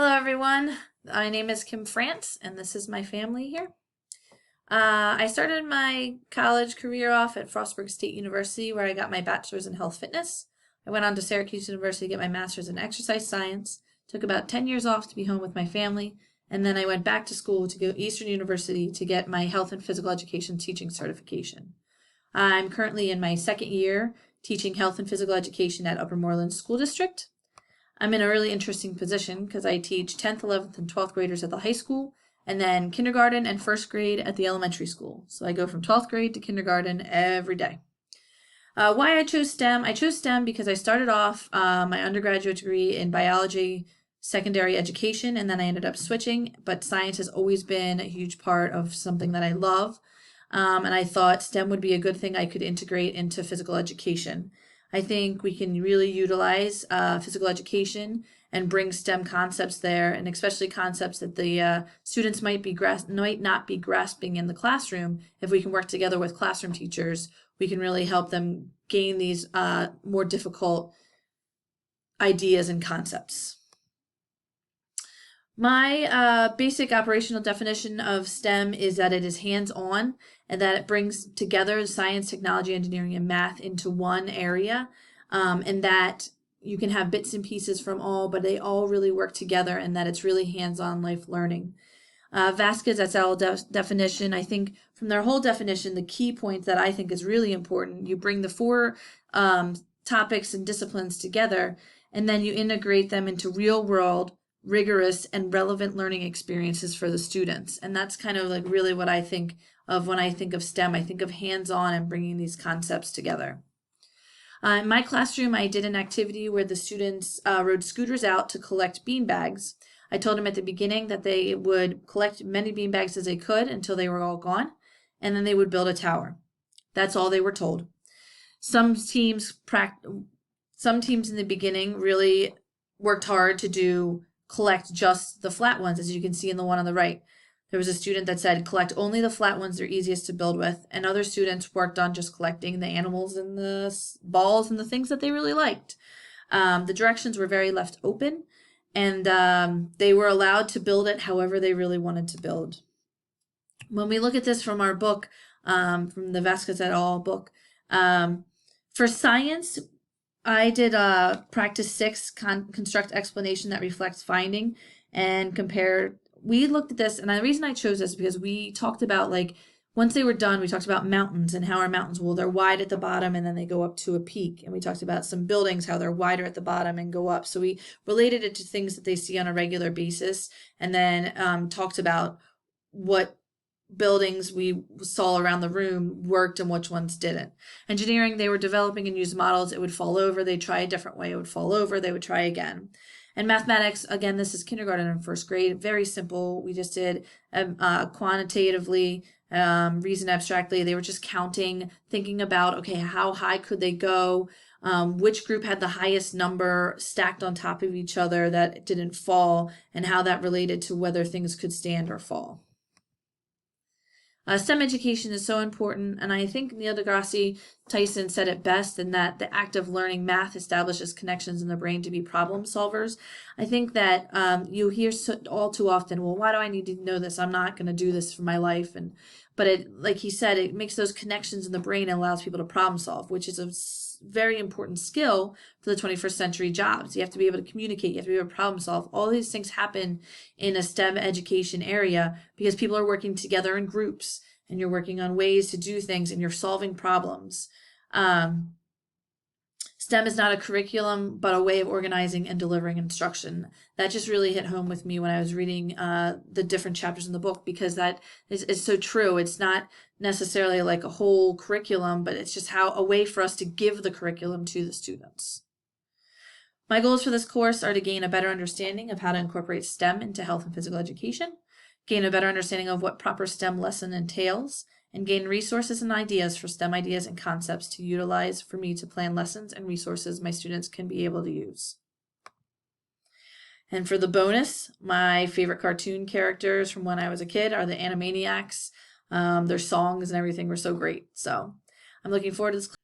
Hello, everyone. My name is Kim France, and this is my family here. I started my college career off at Frostburg State University, where I got my bachelor's in health fitness. I went on to Syracuse University to get my master's in exercise science, took about 10 years off to be home with my family, and then I went back to school to go to Eastern University to get my health and physical education teaching certification. I'm currently in my second year teaching health and physical education at Upper Moreland School District. I'm in a really interesting position because I teach 10th, 11th, and 12th graders at the high school, and then kindergarten and first grade at the elementary school. So I go from 12th grade to kindergarten every day. Why I chose STEM? I chose STEM because I started off my undergraduate degree in biology, secondary education, and then I ended up switching, but science has always been a huge part of something that I love. And I thought STEM would be a good thing I could integrate into physical education. I think we can really utilize physical education and bring STEM concepts there, and especially concepts that the students might not be grasping in the classroom. If we can work together with classroom teachers, we can really help them gain these more difficult ideas and concepts. My basic operational definition of STEM is that it is hands-on and that it brings together science, technology, engineering, and math into one area, and that you can have bits and pieces from all, but they all really work together, and that it's really hands-on life learning. Vasquez et al. Definition, I think from their whole definition, the key point that I think is really important, you bring the four topics and disciplines together, and then you integrate them into real-world, rigorous, and relevant learning experiences for the students. And that's kind of like really what I think of when I think of STEM. I think of hands-on and bringing these concepts together. In my classroom, I did an activity where the students rode scooters out to collect bean bags. I told them at the beginning that they would collect many bean bags as they could until they were all gone, and then they would build a tower. That's all they were told. Some teams in the beginning really worked hard to collect just the flat ones, as you can see in the one on the right. There was a student that said collect only the flat ones, they're easiest to build with, and other students worked on just collecting the animals and the balls and the things that they really liked. The directions were very left open, and they were allowed to build it however they really wanted to build. When we look at this from our book, from the Vasquez et al. Book, for science, I did practice 6, construct explanation that reflects finding and compare. We looked at this, and the reason I chose this because we talked about, like, once they were done, we talked about mountains and how our mountains, well, they're wide at the bottom and then they go up to a peak. And we talked about some buildings, how they're wider at the bottom and go up. So we related it to things that they see on a regular basis, and then talked about what buildings we saw around the room worked and which ones didn't. Engineering, they were developing and used models. It would fall over. They'd try a different way. It would fall over. They would try again. And mathematics, again, this is kindergarten and first grade. Very simple. We just did quantitatively, reason abstractly. They were just counting, thinking about, okay, how high could they go? Which group had the highest number stacked on top of each other that didn't fall, and how that related to whether things could stand or fall. STEM education is so important, and I think Neil deGrasse Tyson said it best in that the act of learning math establishes connections in the brain to be problem solvers. I think that you hear all too often, well, why do I need to know this? I'm not going to do this for my life. But like he said, it makes those connections in the brain and allows people to problem solve, which is a very important skill for the 21st century jobs. You have to be able to communicate, you have to be able to problem solve. All these things happen in a STEM education area because people are working together in groups, and you're working on ways to do things, and you're solving problems. STEM is not a curriculum, but a way of organizing and delivering instruction. That just really hit home with me when I was reading the different chapters in the book, because that is so true. It's not necessarily like a whole curriculum, but it's just a way for us to give the curriculum to the students. My goals for this course are to gain a better understanding of how to incorporate STEM into health and physical education, gain a better understanding of what proper STEM lesson entails, and gain resources and ideas for STEM ideas and concepts to utilize for me to plan lessons and resources my students can be able to use. And for the bonus, my favorite cartoon characters from when I was a kid are the Animaniacs. Their songs and everything were so great. So I'm looking forward to this class.